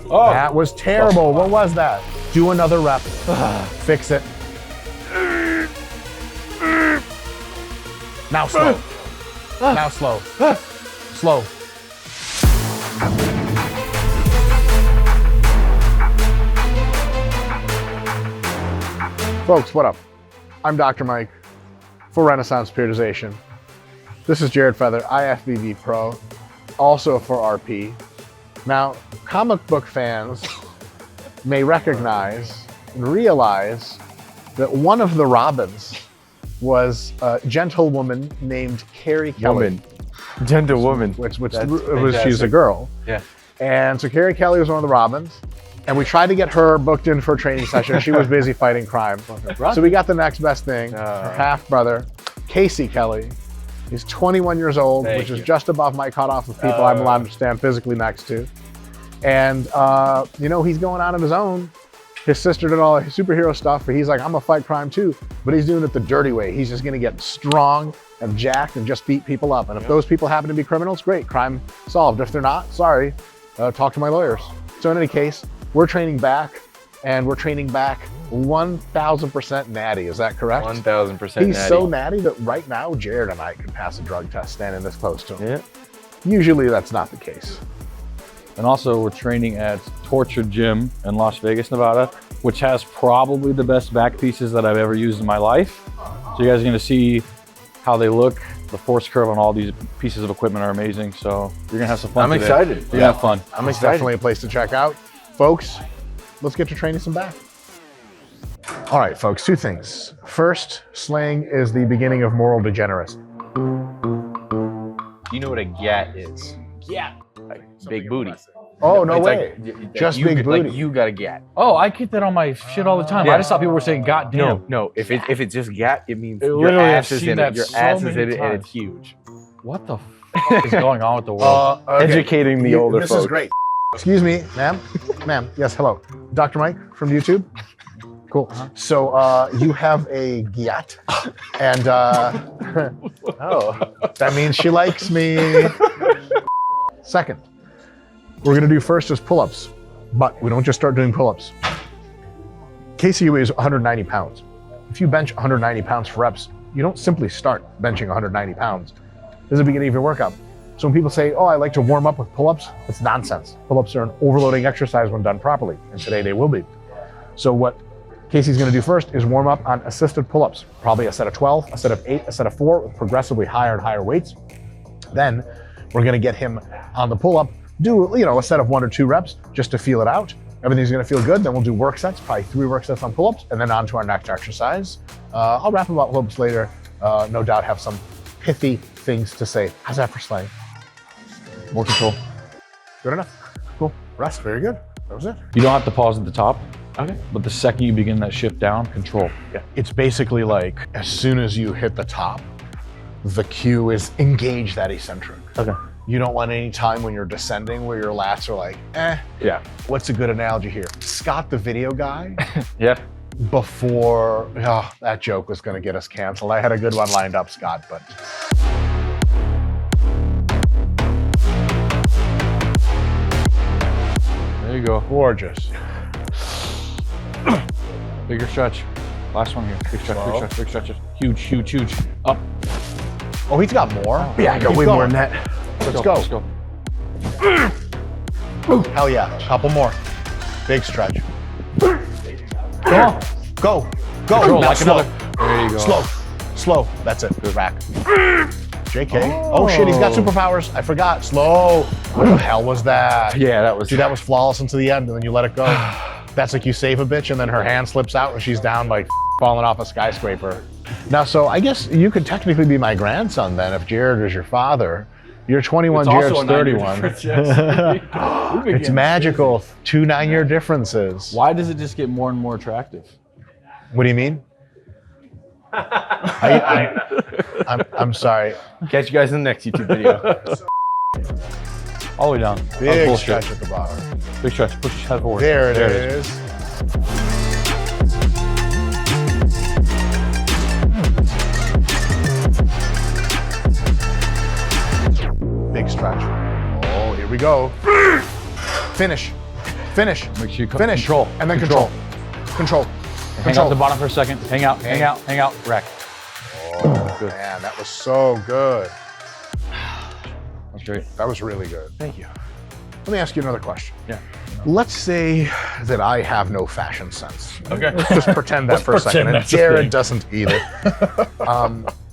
Oh. That was terrible. What was that? Do another rep. Fix it. Now slow. Now slow. Slow. Folks, what up? I'm Dr. Mike for Renaissance Periodization. This is Jared Feather, IFBB Pro, also for RP. Now, comic book fans may recognize and realize that one of the Robins was a gentlewoman named Carrie Kelly. Gentlewoman. Which she's a girl. Yeah. And so Carrie Kelly was one of the Robins. And we tried to get her booked in for a training session. She was busy fighting crime. So we got the next best thing, her half brother, Casey Kelly. He's 21 years old, which is just above my cutoff of people I'm allowed to stand physically next to. And, you know, he's going out on his own. His sister did all his superhero stuff, but he's like, I'm gonna fight crime too. But he's doing it the dirty way. He's just gonna get strong and jacked and just beat people up. And if those people happen to be criminals, great, crime solved. If they're not, sorry, talk to my lawyers. So in any case, we're training back, and we're training back 1,000% natty. Is that correct? 1,000% He's natty. so natty that right now, Jared and I could pass a drug test standing this close to him. Yeah. Usually that's not the case. And also we're training at Torture Gym in Las Vegas, Nevada, which has probably the best back pieces that I've ever used in my life. So you guys are gonna see how they look. The force curve on all these pieces of equipment are amazing. So you're gonna have some fun I'm today. excited. You're gonna have fun. I'm It's excited. definitely a place to check out. Folks, let's get to training some back. All right, folks, two things. First, slaying is the beginning of moral degeneracy. You know what a gat is? Gat. Like big booty. Oh, no It's way. like, Just you, big booty. Like you got a gat. Oh, I get that on my shit all the time. Yeah. I just thought people were saying goddamn. No. If it's just gat, it means It your literally, I've ass is seen in that it. Your so ass is many in it, and times. it's huge. What the fuck is going on with the world? Okay. Educating the older This folks. is great. Excuse me, ma'am. Ma'am, yes, hello. Dr. Mike from YouTube? Cool. So you have a gyat, and that means she likes me. Second, we're gonna do first is pull-ups, but we don't just start doing pull-ups. Casey weighs 190 pounds. If you bench 190 pounds for reps, you don't simply start benching 190 pounds. This is the beginning of your workout. So when people say, oh, I like to warm up with pull-ups, it's nonsense. Pull-ups are an overloading exercise when done properly, and today they will be. So what Casey's gonna do first is warm up on assisted pull-ups, probably a set of 12, a set of 8, a set of 4, with progressively higher and higher weights. Then we're gonna get him on the pull-up, do a set of 1 or 2 reps just to feel it out. Everything's gonna feel good. Then we'll do work sets, probably 3 work sets on pull-ups, and then on to our next exercise. I'll wrap about pull-ups later. No doubt have some pithy things to say. How's that for slaying? More control. Good enough. Cool. Rest. Very good. That was it. You don't have to pause at the top. Okay. But the second you begin that shift down, control. Yeah. It's basically like as soon as you hit the top, the cue is engage that eccentric. Okay. You don't want any time when you're descending where your lats are like, Yeah. What's a good analogy here? Scott, the video guy, Yeah. before, that joke was gonna get us canceled. I had a good one lined up, Scott, but. There you go. Gorgeous. Bigger stretch. Last one here. Big stretch, Slow. big stretch, big stretch. Huge, huge, huge. Up. Oh, he's got more. Yeah, I got Keep way going. more than that. Let's go. Let's go. Hell yeah. Couple more. Big stretch. Go. Go. Control, Now like slow. another. There you go. Slow. That's it. Good rack. JK. Oh shit, he's got superpowers. I forgot. Slow. What the hell was that? Yeah, that was. See, that was flawless until the end, and then you let it go. That's like you save a bitch, and then her hand slips out, and she's down like falling off a skyscraper. Now, so I guess you could technically be my grandson then, if Jared is your father. You're 21, It's Jared's also a 9-year 31. difference, yes. It's magical. 2 9-year differences. Why does it just get more and more attractive? What do you mean? I'm sorry. Catch you guys in the next YouTube video. All the way down. That was Big bullshit. stretch at the bottom. Big stretch. Push your head forward. There it is. Big stretch. Oh, here we go. Finish. Finish. Make sure you Finish. control. And then control. Control. Hang out the bottom for a second. Hang out, hang out, hang out. Rack. Oh, good. Man, that was so good. That's great. That was really good. Thank you. Let me ask you another question. Yeah. Let's say that I have no fashion sense. Okay. Let's just pretend that for a second. And Jared doesn't either.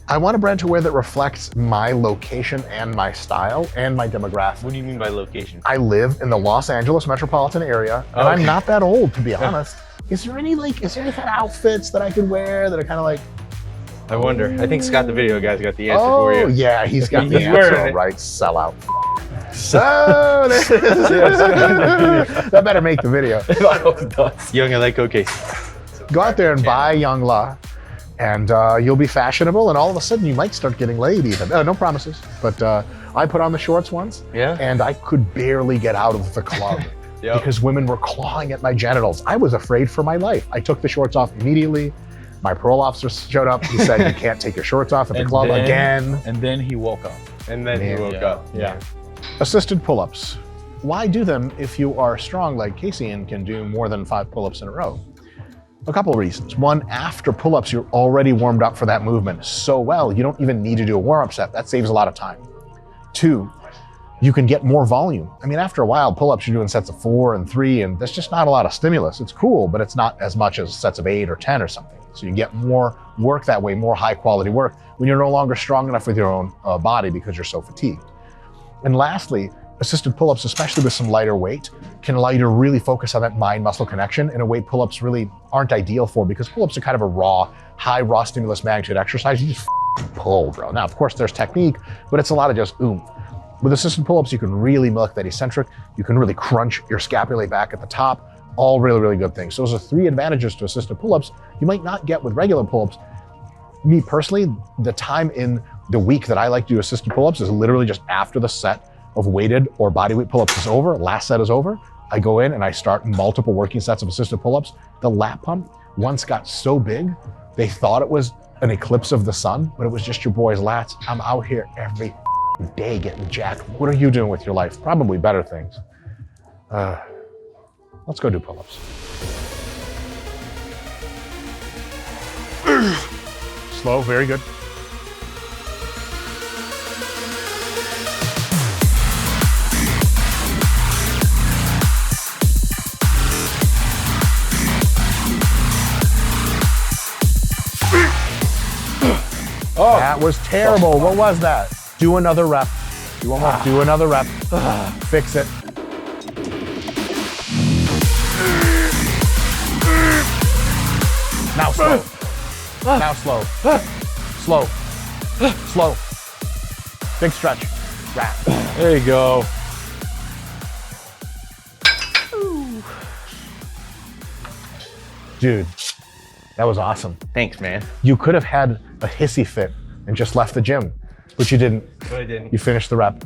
I want a brand to wear that reflects my location and my style and my demographic. What do you mean by location? I live in the Los Angeles metropolitan area, and I'm not that old, to be honest. Is there any kind of outfits that I could wear that are kind of like? I wonder. I think Scott the video guy's got the answer Oh for you. yeah, he's got the He's answer, wearing all it. right? Sellout. So that better make the video. I hope it does. Young Aleko Casey. Go out there and buy Young La, and you'll be fashionable, and all of a sudden you might start getting laid even. No promises, but I put on the shorts once, and I could barely get out of the club because women were clawing at my genitals. I was afraid for my life. I took the shorts off immediately. My parole officer showed up. He said, you can't take your shorts off at the club again. And then he woke up. And then he woke up. Yeah. Assisted pull-ups. Why do them if you are strong like Casey and can do more than 5 pull-ups in a row? A couple of reasons. One, after pull-ups, you're already warmed up for that movement so well, you don't even need to do a warm-up set. That saves a lot of time. 2, you can get more volume. I mean, after a while, pull-ups, you're doing sets of 4 and 3, and there's just not a lot of stimulus. It's cool, but it's not as much as sets of 8 or 10 or something. So you get more work that way, more high-quality work, when you're no longer strong enough with your own body because you're so fatigued. And lastly, assisted pull-ups, especially with some lighter weight, can allow you to really focus on that mind-muscle connection in a way pull-ups really aren't ideal for, because pull-ups are kind of a high raw stimulus magnitude exercise. You just pull, bro. Now, of course, there's technique, but it's a lot of just oomph. With assisted pull-ups, you can really milk that eccentric. You can really crunch your scapulae back at the top. All really, really good things. So those are 3 advantages to assisted pull-ups you might not get with regular pull-ups. Me personally, the time in the week that I like to do assisted pull-ups is literally just after the set of weighted or bodyweight pull-ups is over, last set is over, I go in and I start multiple working sets of assisted pull-ups. The lat pump once got so big, they thought it was an eclipse of the sun, but it was just your boy's lats. I'm out here every day getting jacked. What are you doing with your life? Probably better things. Let's go do pull-ups. Slow, very good. Oh, that was terrible. What was that? Do another rep. Do one more. Do another rep. Fix it. Now slow. Now slow. Slow. Slow. Big stretch. Wrap. There you go. Dude, that was awesome. Thanks, man. You could have had a hissy fit and just left the gym, but you didn't. But I didn't. You finished the rep.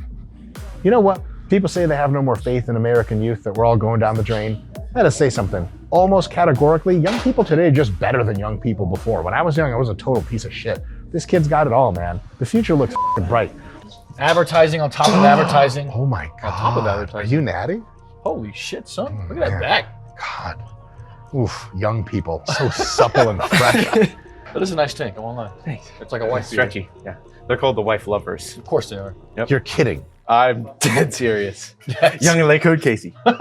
You know what? People say they have no more faith in American youth, that we're all going down the drain. Let us say something. Almost categorically, young people today are just better than young people before. When I was young, I was a total piece of shit. This kid's got it all, man. The future looks bright. Advertising on top of advertising. Oh my God. On top of advertising. Are you natty? Holy shit, son. Look at that back. God. Oof, young people. So supple and fresh. That is a nice tank, I won't lie. Thanks. It's like a wife Stretchy. Yeah. They're called the wife lovers. Of course they are. Yep. You're kidding. I'm dead serious. Yes. Young Aleko Casey. God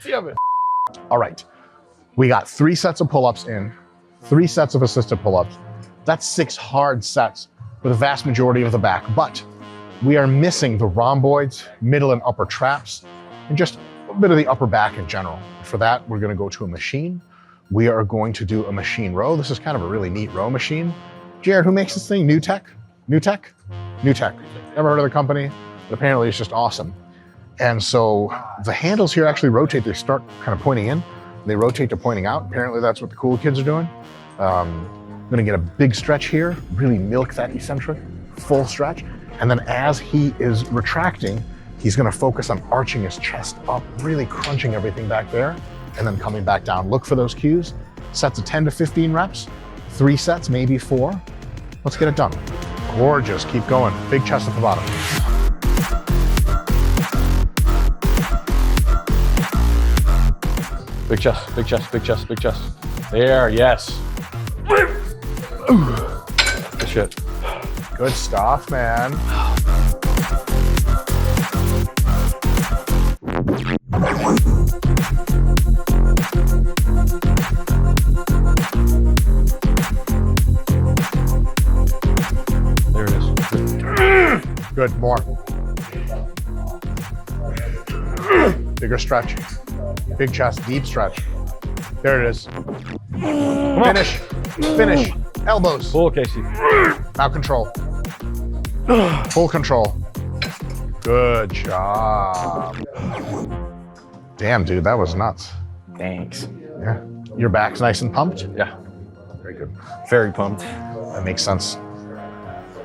damn it. All right. We got 3 sets of pull-ups in, 3 sets of assisted pull-ups. That's 6 hard sets for the vast majority of the back, but we are missing the rhomboids, middle and upper traps, and just a bit of the upper back in general. For that, we're gonna go to a machine. We are going to do a machine row. This is kind of a really neat row machine. Jared, who makes this thing? New Tech? Never heard of the company, but apparently it's just awesome. And so the handles here actually rotate. They start kind of pointing in, they rotate to pointing out. Apparently that's what the cool kids are doing. I'm gonna get a big stretch here, really milk that eccentric, full stretch. And then as he is retracting, he's gonna focus on arching his chest up, really crunching everything back there, and then coming back down. Look for those cues. Sets of 10 to 15 reps, 3 sets, maybe 4. Let's get it done. Gorgeous, keep going. Big chest at the bottom. Big chest, big chest, big chest, big chest. There, yes. Good shit. Good stuff, man. There it is. Good, more. Bigger stretch. Big chest, deep stretch. There it is. Finish. Finish. Elbows. Pull, Casey. Now control. Full control. Good job. Damn, dude, that was nuts. Thanks. Yeah. Your back's nice and pumped? Yeah. Very good. Very pumped. That makes sense.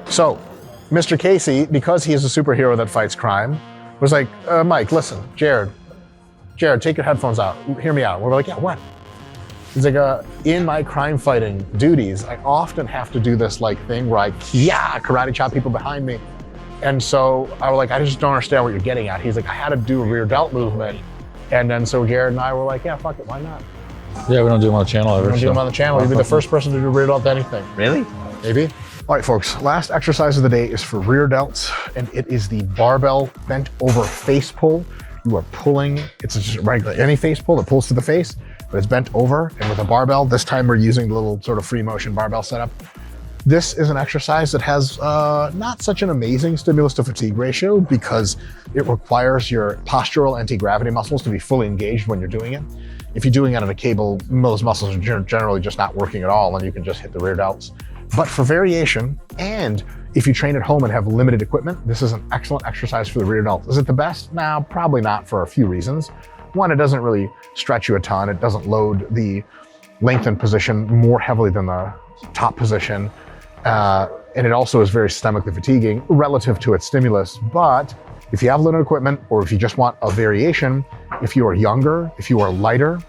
So, Mr. Casey, because he is a superhero that fights crime, was like, Mike, listen, Jared, take your headphones out. Hear me out. We're like, yeah, what? He's like, in my crime fighting duties, I often have to do this like thing where I karate chop people behind me. And so I was like, I just don't understand what you're getting at. He's like, I had to do a rear delt movement. And then so Jared and I were like, yeah, fuck it, why not? Yeah, we don't do them on the channel ever. We don't do them on the channel. You'd be the first person to do rear delt anything. Really? Maybe. All right, folks, last exercise of the day is for rear delts, and it is the barbell bent over face pull. You are pulling, it's just regular, any face pull that pulls to the face, but it's bent over, and with a barbell, this time we're using the little sort of free motion barbell setup. This is an exercise that has not such an amazing stimulus to fatigue ratio because it requires your postural anti-gravity muscles to be fully engaged when you're doing it. If you're doing it on a cable, those muscles are generally just not working at all, and you can just hit the rear delts. But for variation, and if you train at home and have limited equipment, this is an excellent exercise for the rear delt. Is it the best? No, probably not, for a few reasons. One, it doesn't really stretch you a ton. It doesn't load the lengthened position more heavily than the top position. And it also is very systemically fatiguing relative to its stimulus. But if you have limited equipment, or if you just want a variation, if you are younger, if you are lighter,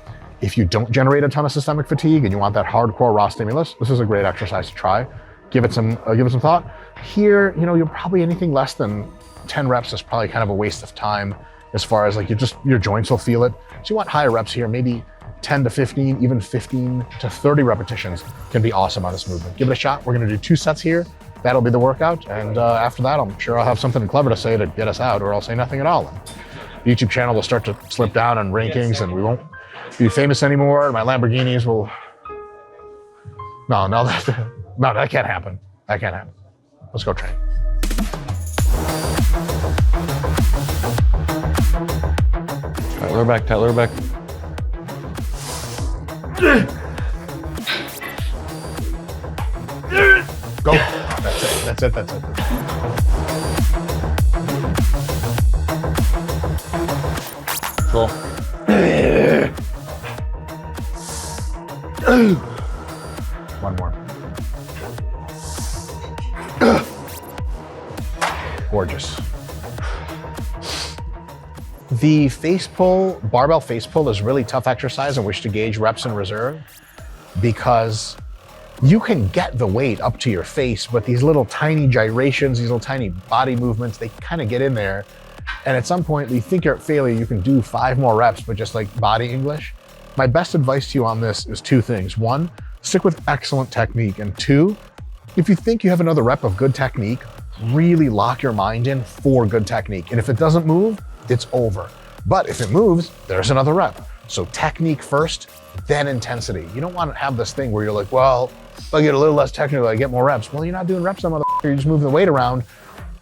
if you don't generate a ton of systemic fatigue and you want that hardcore raw stimulus, this is a great exercise to try. Give it some thought. Here, you're probably anything less than 10 reps is probably kind of a waste of time as far as like your joints will feel it. So you want higher reps here, maybe 10 to 15, even 15 to 30 repetitions can be awesome on this movement. Give it a shot. We're gonna do 2 sets here. That'll be the workout. And after that, I'm sure I'll have something clever to say to get us out, or I'll say nothing at all. The YouTube channel will start to slip down in rankings and we won't be famous anymore. My Lamborghinis will, no, that can't happen. That can't happen. Let's go train. Tight lower back, tight lower back. Go. That's it. Cool. One more. Gorgeous. The face pull, barbell face pull, is really tough exercise in which to gauge reps in reserve, because you can get the weight up to your face, but these little tiny gyrations, these little tiny body movements, they kind of get in there. And at some point, you think you're at failure, you can do 5 more reps, but just like body English. My best advice to you on this is 2 things. 1, stick with excellent technique. And 2, if you think you have another rep of good technique, really lock your mind in for good technique. And if it doesn't move, it's over. But if it moves, there's another rep. So technique first, then intensity. You don't want to have this thing where you're like, well, if I get a little less technical, I get more reps. Well, you're not doing reps, motherfucker. You're just moving the weight around.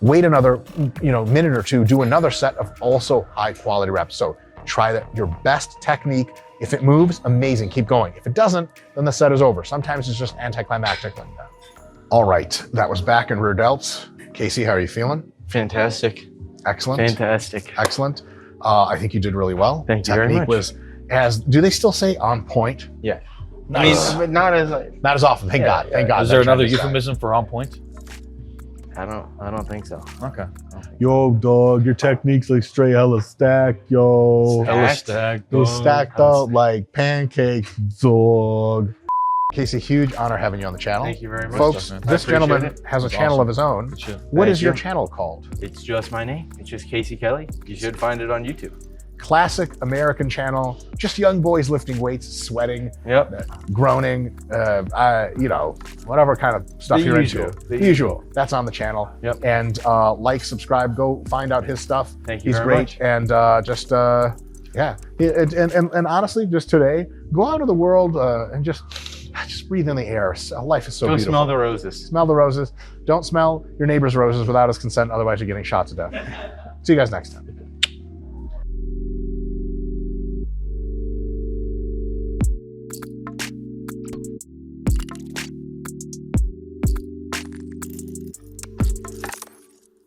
Wait another, minute or 2, do another set of also high quality reps. So try your best technique. If it moves, amazing, keep going. If it doesn't, then the set is over. Sometimes it's just anticlimactic like that. All right, that was back in rear delts. Casey, how are you feeling? Fantastic. Excellent. Fantastic. Excellent. I think you did really well. Thank you very much. Was do they still say on point? Yeah. Nice. I mean, not as often. Thank God. Thank God. Is there another euphemism for on point? I don't think so. Okay. Yo, dog, your technique's like straight hella stacked, yo. Hella stacked. You're stacked up like pancakes, dog. Casey, huge honor having you on the channel. Thank you very much. Folks, this gentleman has a channel of his own. What is your channel called? It's just my name. It's just Casey Kelly. You should find it on YouTube. classic American channel, just young boys lifting weights, sweating, groaning, you know, whatever kind of stuff you're into. The usual. That's on the channel. And like, subscribe, go find out his stuff. Thank you He's very great. much. And just, yeah. And honestly, just today, go out into the world and just breathe in the air. Life is so beautiful. Smell the roses. Smell the roses. Don't smell your neighbor's roses without his consent, otherwise you're getting shot to death. See you guys next time.